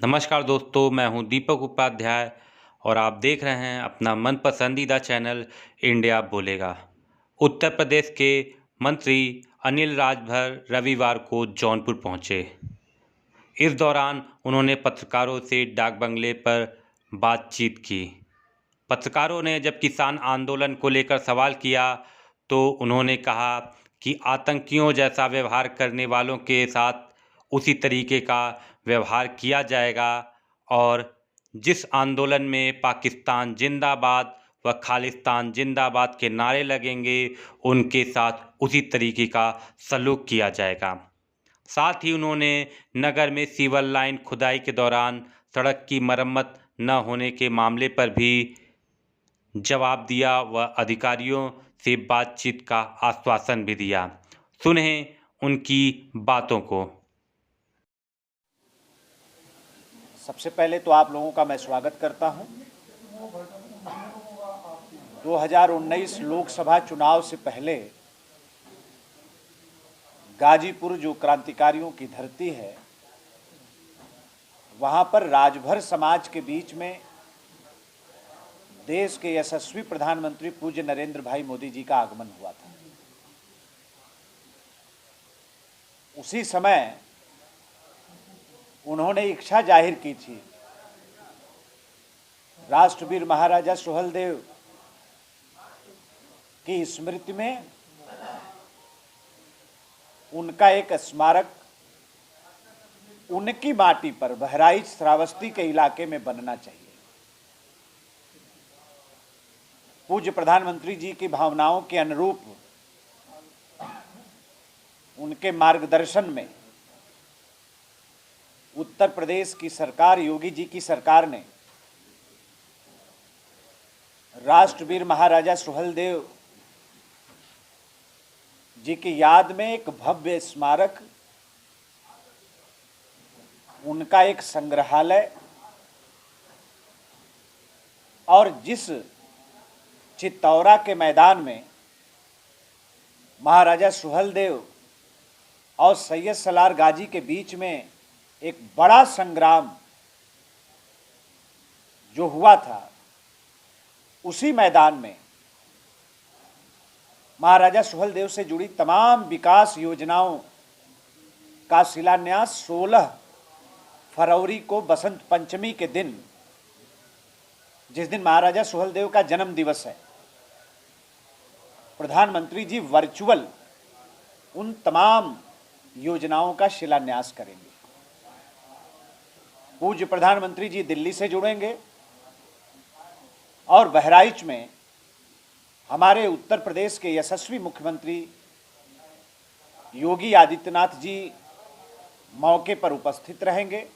नमस्कार दोस्तों, मैं हूं दीपक उपाध्याय और आप देख रहे हैं अपना मन पसंदीदा चैनल इंडिया बोलेगा। उत्तर प्रदेश के मंत्री अनिल राजभर रविवार को जौनपुर पहुंचे। इस दौरान उन्होंने पत्रकारों से डाक बंगले पर बातचीत की। पत्रकारों ने जब किसान आंदोलन को लेकर सवाल किया तो उन्होंने कहा कि आतंकियों जैसा व्यवहार करने वालों के साथ उसी तरीके का व्यवहार किया जाएगा और जिस आंदोलन में पाकिस्तान जिंदाबाद व खालिस्तान जिंदाबाद के नारे लगेंगे उनके साथ उसी तरीके का सलूक किया जाएगा। साथ ही उन्होंने नगर में सीवर लाइन खुदाई के दौरान सड़क की मरम्मत न होने के मामले पर भी जवाब दिया व अधिकारियों से बातचीत का आश्वासन भी दिया। सुने उनकी बातों को। सबसे पहले तो आप लोगों का मैं स्वागत करता हूं। 2019 लोकसभा चुनाव से पहले गाजीपुर जो क्रांतिकारियों की धरती है, वहां पर राजभर समाज के बीच में देश के यशस्वी प्रधानमंत्री पूज्य नरेंद्र भाई मोदी जी का आगमन हुआ था। उसी समय उन्होंने इच्छा जाहिर की थी राष्ट्रवीर महाराजा सुहेलदेव की स्मृति में उनका एक स्मारक उनकी माटी पर बहराइच श्रावस्ती के इलाके में बनना चाहिए। पूज्य प्रधानमंत्री जी की भावनाओं के अनुरूप उनके मार्गदर्शन में उत्तर प्रदेश की सरकार, योगी जी की सरकार ने राष्ट्रवीर महाराजा सुहेलदेव जी की याद में एक भव्य स्मारक, उनका एक संग्रहालय और जिस चित्तौरा के मैदान में महाराजा सुहेलदेव और सैयद सलार गाजी के बीच में एक बड़ा संग्राम जो हुआ था, उसी मैदान में महाराजा सुहेलदेव से जुड़ी तमाम विकास योजनाओं का शिलान्यास 16 फरवरी को बसंत पंचमी के दिन, जिस दिन महाराजा सुहेलदेव का जन्म दिवस है, प्रधानमंत्री जी वर्चुअल उन तमाम योजनाओं का शिलान्यास करेंगे। पूज्य प्रधानमंत्री जी दिल्ली से जुड़ेंगे और बहराइच में हमारे उत्तर प्रदेश के यशस्वी मुख्यमंत्री योगी आदित्यनाथ जी मौके पर उपस्थित रहेंगे।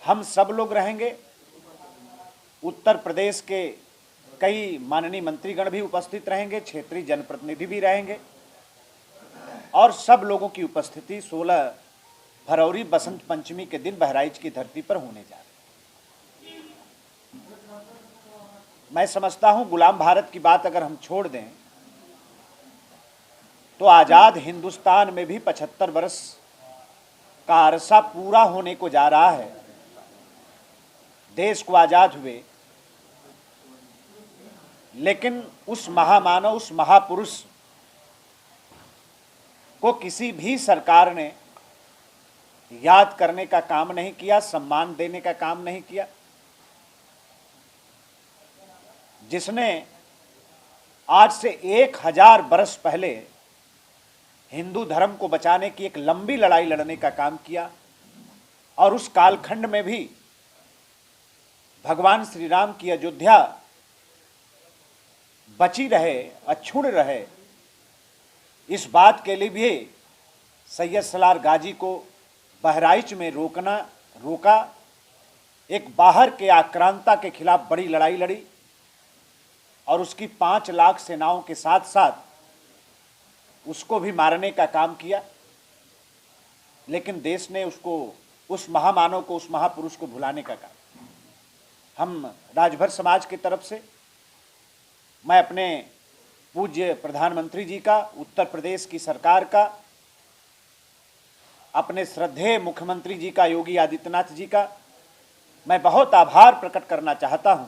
हम सब लोग रहेंगे। उत्तर प्रदेश के कई माननीय मंत्रीगण भी उपस्थित रहेंगे, क्षेत्रीय जनप्रतिनिधि भी रहेंगे और सब लोगों की उपस्थिति 16 फरवरी बसंत पंचमी के दिन बहराइच की धरती पर होने जा रही है। मैं समझता हूं गुलाम भारत की बात अगर हम छोड़ दें तो आजाद हिंदुस्तान में भी 75 वर्ष का अरसा पूरा होने को जा रहा है। देश को आजाद हुए, लेकिन उस महामानव, उस महापुरुष को किसी भी सरकार ने याद करने का काम नहीं किया, सम्मान देने का काम नहीं किया। जिसने आज से 1000 वर्ष पहले हिंदू धर्म को बचाने की एक लंबी लड़ाई लड़ने का काम किया और उस कालखंड में भी भगवान श्री राम की अयोध्या बची रहे, अक्षुण्ण रहे, इस बात के लिए भी सैयद सलार गाजी को बहराइच में रोका, एक बाहर के आक्रांता के खिलाफ बड़ी लड़ाई लड़ी और उसकी 5 लाख सेनाओं के साथ साथ उसको भी मारने का काम किया। लेकिन देश ने उसको, उस महामानव को, उस महापुरुष को भुलाने का काम। हम राजभर समाज की तरफ से मैं अपने पूज्य प्रधानमंत्री जी का, उत्तर प्रदेश की सरकार का, अपने श्रद्धेय मुख्यमंत्री जी का, योगी आदित्यनाथ जी का मैं बहुत आभार प्रकट करना चाहता हूं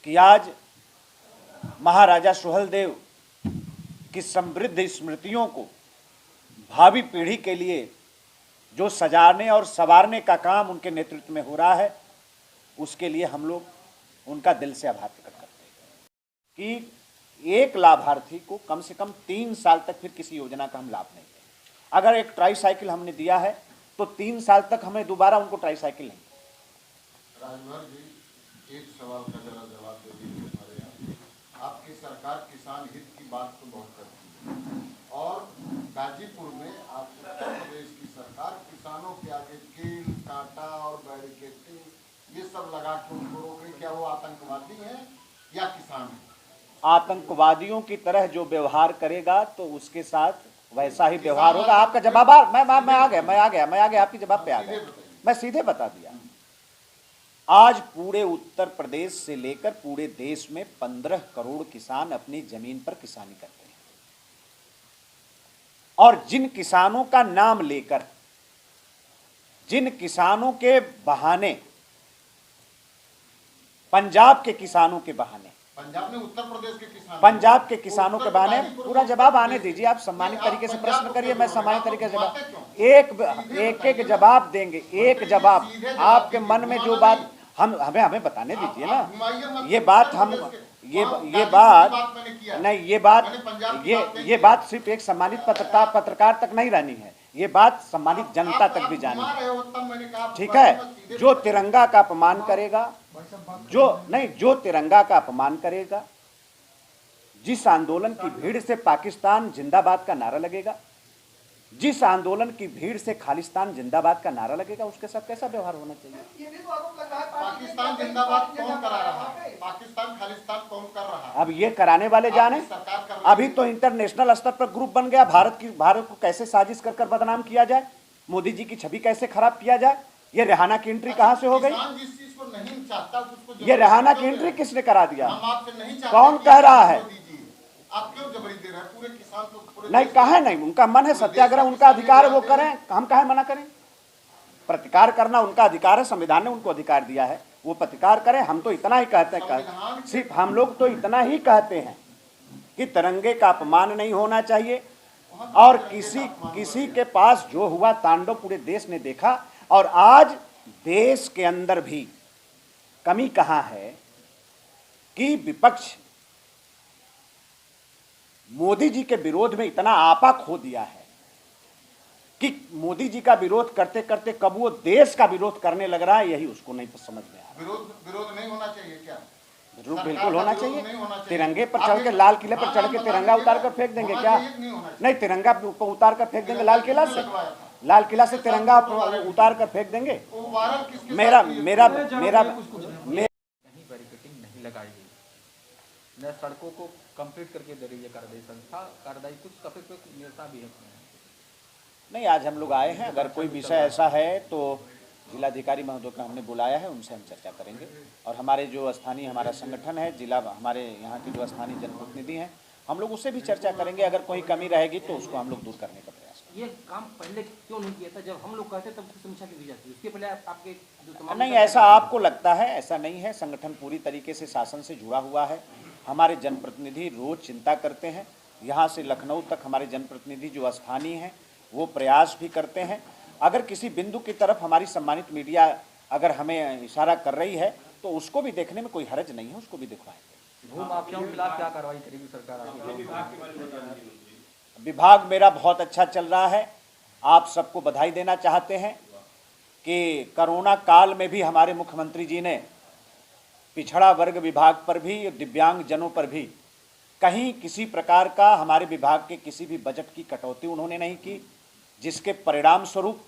कि आज महाराजा सुहेलदेव की समृद्ध स्मृतियों को भावी पीढ़ी के लिए जो सजाने और संवारने का काम उनके नेतृत्व में हो रहा है, उसके लिए हम लोग उनका दिल से आभार प्रकट करते हैं कि एक लाभार्थी को कम से कम 3 साल तक फिर किसी योजना का हम लाभ नहीं दें। अगर एक ट्राईसाइकिल हमने दिया है तो 3 साल तक हमें दोबारा उनको ट्राईसाइकिल नहीं। राजभर जी, एक सवाल का जरा जवाब दे दीजिए हमारे यहाँ। आपकी सरकार किसान हित की बात तो बहुत करती है और गाजीपुर में आप उत्तर प्रदेश की सरकार किसानों के आगे कील, कांटा और बैरिकेडिंग ये सब लगा के उनको रोक रही। क्या वो आतंकवादी हैं या किसान हैं? आतंकवादियों की तरह जो व्यवहार करेगा तो उसके साथ वैसा ही व्यवहार होगा। आपका जवाब मैं आ गया आपकी जवाब पे आ गया। मैं सीधे बता दिया। आज पूरे उत्तर प्रदेश से लेकर पूरे देश में 15 करोड़ किसान अपनी जमीन पर किसानी करते हैं और जिन किसानों का नाम लेकर, जिन किसानों के बहाने, पंजाब के किसानों के बहाने, पंजाब में उत्तर प्रदेश के किसान, पंजाब के किसानों के बहाने, पूरा जवाब आने दीजिए। आप सम्मानित तरीके से प्रश्न करिए, मैं सम्मानित तरीके से जवाब एक जवाब देंगे। एक जवाब आपके मन में जो बात हमें बताने दीजिए ना। ये बात हम ये बात सिर्फ एक सम्मानित पत्रकार तक नहीं रहनी है, ये बात सम्मानित जनता तक भी जानी है। ठीक है, जो तिरंगा का अपमान करेगा, जो तिरंगा का अपमान करेगा, जिस आंदोलन की भीड़ से पाकिस्तान जिंदाबाद का नारा लगेगा, जिस आंदोलन की भीड़ से खालिस्तान जिंदाबाद का नारा लगेगा, उसके साथ कैसा व्यवहार होना चाहिए? पाकिस्तान जिंदाबाद कौन करा रहा है? पाकिस्तान खालिस्तान कौन कर रहा है? अब ये कराने वाले जाने। अभी तो इंटरनेशनल स्तर पर ग्रुप बन गया। भारत को कैसे साजिश कर बदनाम किया जाए, मोदी जी की छवि कैसे खराब किया जाए। ये रेहाना की एंट्री कहां से हो गई? ये रेहाना की एंट्री किसने करा दिया? कौन कह रहा है? आप क्यों जबरी दे रहे हैं? पूरे किसान तो नहीं, कहा नहीं, उनका मन है, सत्याग्रह उनका अधिकार है, वो करें, हम काहे मना करें? प्रतिकार करना उनका अधिकार है, संविधान ने उनको अधिकार दिया है, वो प्रतिकार करें। हम तो इतना ही कहते हैं, सिर्फ हम लोग तो इतना ही कहते हैं कि तिरंगे का अपमान नहीं होना चाहिए। और किसी के पास जो हुआ तांडव पूरे देश ने देखा। और आज देश के अंदर भी कमी कहां है कि विपक्ष मोदी जी के विरोध में इतना आपा खो दिया है कि मोदी जी का विरोध करते करते कब वो देश का विरोध करने लग रहा है, यही उसको नहीं समझ में आ रहा। विरोध नहीं होना चाहिए क्या? बिल्कुल होना चाहिए। तिरंगे पर चढ़ के, लाल किले पर चढ़ के तिरंगा उतार कर फेंक देंगे क्या? नहीं, तिरंगा को उतार कर फेंक देंगे लाल किला से, लाल किला से तिरंगा उतार कर फेंक देंगे। मेरा मेरा मेरा नहीं बैरिकेडिंग नहीं लगाई गई, न सड़कों को कंप्लीट करके दे रही है कार्यदायी संस्था, कार्यदायी कुछ सफेद नेता भी है। नहीं, आज हम लोग आए हैं। अगर कोई विषय ऐसा है तो जिलाधिकारी महोदय का हमने बुलाया है, उनसे हम चर्चा करेंगे। और हमारे जो स्थानीय हमारा संगठन है, जिला हमारे यहाँ के जो स्थानीय जनप्रतिनिधि हैं, हम लोग उससे भी चर्चा करेंगे। अगर कोई कमी रहेगी तो उसको हम लोग दूर करने का प्रयास करेंगे। ये काम पहले क्यों नहीं किया था? जब हम लोग कहते तब समीक्षा की जाती है, उसके पहले आपके जो नहीं, ऐसा आपको लगता है, ऐसा नहीं है। संगठन पूरी तरीके से शासन से जुड़ा हुआ है। हमारे जनप्रतिनिधि रोज चिंता करते हैं। यहाँ से लखनऊ तक हमारे जनप्रतिनिधि जो स्थानीय हैं वो प्रयास भी करते हैं। अगर किसी बिंदु की तरफ हमारी सम्मानित मीडिया अगर हमें इशारा कर रही है तो उसको भी देखने में कोई हर्ज नहीं है, उसको भी दिखवाएंगे। भूमाफियाओं के खिलाफ क्या कार्रवाई करेगी सरकार? विभाग मेरा बहुत अच्छा चल रहा है। आप सबको बधाई देना चाहते हैं कि कोरोना काल में भी हमारे मुख्यमंत्री जी ने पिछड़ा वर्ग विभाग पर भी, दिव्यांग जनों पर भी कहीं किसी प्रकार का हमारे विभाग के किसी भी बजट की कटौती उन्होंने नहीं की, जिसके परिणाम स्वरूप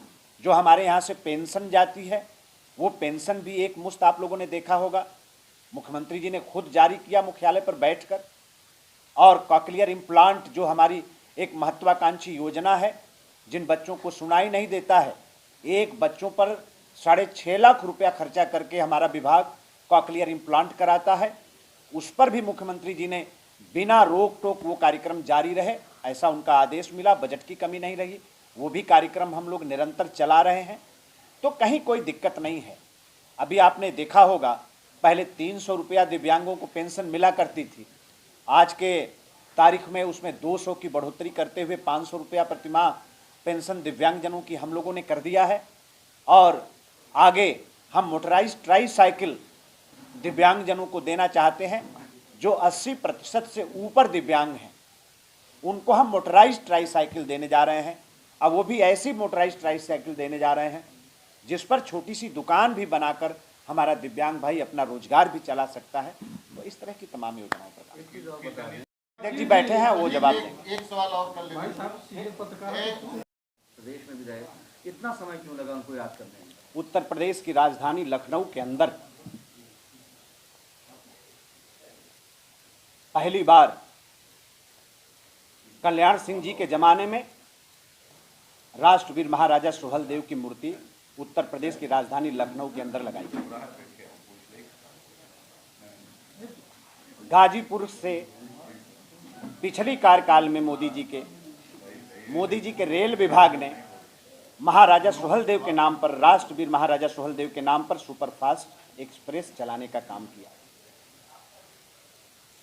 जो हमारे यहाँ से पेंशन जाती है वो पेंशन भी एक मुश्त आप लोगों ने देखा होगा। मुख्यमंत्री जी ने खुद जारी किया मुख्यालय पर बैठकर। और कॉकलियर इम्प्लांट जो हमारी एक महत्वाकांक्षी योजना है, जिन बच्चों को सुनाई नहीं देता है, एक बच्चों पर 6.5 लाख रुपया खर्चा करके हमारा विभाग कॉकलियर इम्प्लांट कराता है। उस पर भी मुख्यमंत्री जी ने बिना रोक टोक वो कार्यक्रम जारी रहे, ऐसा उनका आदेश मिला। बजट की कमी नहीं रही, वो भी कार्यक्रम हम लोग निरंतर चला रहे हैं। तो कहीं कोई दिक्कत नहीं है। अभी आपने देखा होगा, पहले 300 रुपया दिव्यांगों को पेंशन मिला करती थी, आज के तारीख में उसमें 200 की बढ़ोतरी करते हुए 500 रुपया प्रतिमाह पेंशन दिव्यांगजनों की हम लोगों ने कर दिया है। और आगे हम मोटराइज ट्राईसाइकिल दिव्यांगजनों को देना चाहते हैं। जो 80% से ऊपर दिव्यांग हैं उनको हम मोटराइज ट्राईसाइकिल देने जा रहे हैं। अब वो भी ऐसी मोटराइज ट्राईसाइकिल देने जा रहे हैं जिस पर छोटी सी दुकान भी बनाकर हमारा दिव्यांग भाई अपना रोजगार भी चला सकता है। तो इस तरह की तमाम योजनाओं पर अध्यक्ष जी बैठे हैं, वो जवाब देंगे। एक सवाल और कर लेंगे। प्रदेश में विधायक इतना समय क्यों लगा उनको याद करने में? उत्तर प्रदेश की राजधानी लखनऊ के अंदर पहली बार कल्याण सिंह जी के जमाने में राष्ट्रवीर महाराजा सुहेलदेव की मूर्ति उत्तर प्रदेश की राजधानी लखनऊ के अंदर लगाई गई। गाजीपुर से पिछली कार्यकाल में मोदी जी के रेल विभाग ने महाराजा सुहेलदेव के नाम पर, राष्ट्रवीर महाराजा सुहेलदेव के नाम पर सुपरफास्ट एक्सप्रेस चलाने का काम किया।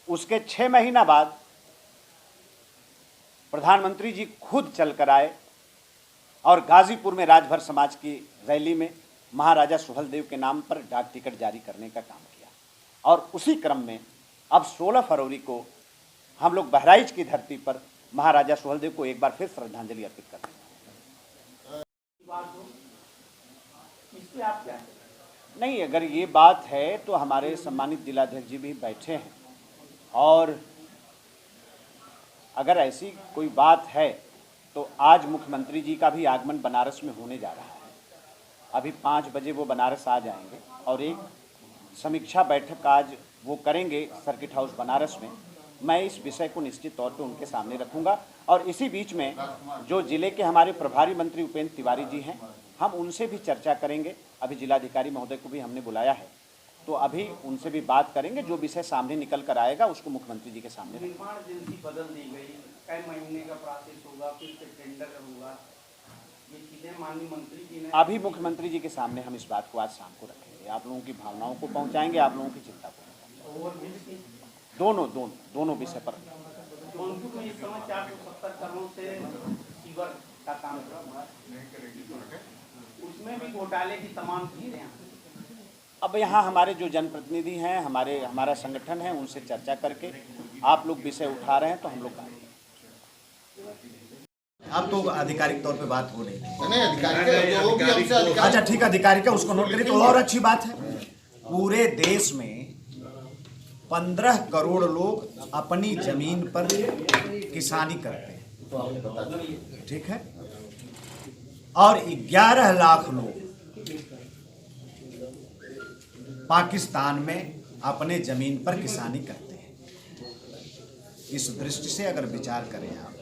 उसके 6 महीना बाद प्रधानमंत्री जी खुद चलकर आए और गाजीपुर में राजभर समाज की रैली में महाराजा सुहेलदेव के नाम पर डाक टिकट जारी करने का काम किया। और उसी क्रम में अब 16 फरवरी को हम लोग बहराइच की धरती पर महाराजा सुहेलदेव को एक बार फिर श्रद्धांजलि अर्पित करते हैं। नहीं, अगर ये बात है तो हमारे सम्मानित जिलाध्यक्ष जी भी बैठे हैं, और अगर ऐसी कोई बात है तो आज मुख्यमंत्री जी का भी आगमन बनारस में होने जा रहा है। अभी 5 बजे वो बनारस आ जाएंगे और एक समीक्षा बैठक आज वो करेंगे सर्किट हाउस बनारस में। मैं इस विषय को निश्चित तौर पे उनके सामने रखूंगा। और इसी बीच में जो जिले के हमारे प्रभारी मंत्री उपेंद्र तिवारी जी हैं, हम उनसे भी चर्चा करेंगे। अभी जिलाधिकारी महोदय को भी हमने बुलाया है, तो अभी उनसे भी बात करेंगे। जो विषय सामने निकल कर आएगा उसको मुख्यमंत्री जी के सामने रखेंगे। निर्माण एजेंसी बदल दी गई, कई महीने का प्रोसेस होगा, फिर से टेंडर होगा, ये चीजें माननीय मंत्री जी ने अभी मुख्यमंत्री जी के सामने हम इस बात को आज शाम को रखेंगे। आप लोगों की भावनाओं को पहुंचाएंगे, आप लोगों की चिंता को दोनों विषय पर। जौनपुर में इस समय 470 करोड़ से सीवर का काम कर रहा है, उसमें भी घोटाले की तमाम चीजें हैं। अब यहाँ हमारे जो जनप्रतिनिधि हैं, हमारा संगठन है, उनसे चर्चा करके आप लोग विषय उठा रहे हैं तो हम लोग करेंगे। अब तो आधिकारिक तौर पे बात हो रही है। नहीं, अधिकारी अच्छा ठीक है, अधिकारिक है, उसको नोट करिए तो और अच्छी बात है। पूरे देश में 15 करोड़ लोग अपनी जमीन पर किसानी करते हैं, ठीक है, और 11 लाख लोग पाकिस्तान में अपने जमीन पर किसानी करते हैं। इस दृष्टि से अगर विचार करें आप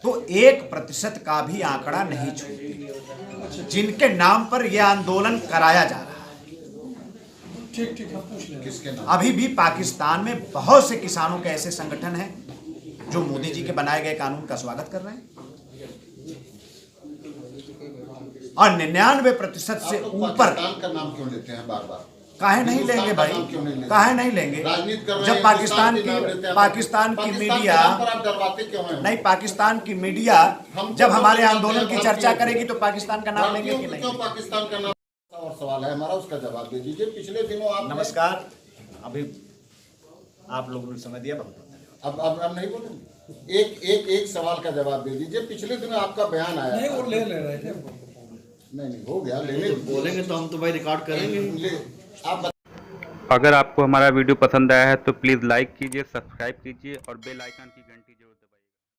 तो 1% का भी आंकड़ा नहीं छूटे जिनके नाम पर यह आंदोलन कराया जा रहा है। किसके नाम? अभी भी पाकिस्तान में बहुत से किसानों के ऐसे संगठन हैं जो मोदी जी के बनाए गए कानून का स्वागत कर रहे हैं, और 99% से ऊपर। पाकिस्तान का नाम क्यों लेते हैं बार बार? काहे नहीं लेंगे भाई, काहे नहीं लेंगे? जब पाकिस्तान की मीडिया नहीं, पाकिस्तान की मीडिया जब हमारे आंदोलन की चर्चा करेगी तो पाकिस्तान का नाम लेंगे कि नहीं? क्यों पाकिस्तान का नाम? और सवाल है हमारा, उसका जवाब दे दीजिए। पिछले दिनों आप नमस्कार, अभी आप लोगों ने समय दिया, बहुत अब नहीं बोलेंगे। एक सवाल का जवाब दे दीजिए। पिछले दिनों आपका बयान आया नहीं, वो ले रहे थे। नहीं हो गया, लेने बोलेंगे तो हम तो भाई रिकॉर्ड करेंगे। आप अगर आपको हमारा वीडियो पसंद आया है तो प्लीज़ लाइक कीजिए, सब्सक्राइब कीजिए और बेल आइकन की घंटी जरूर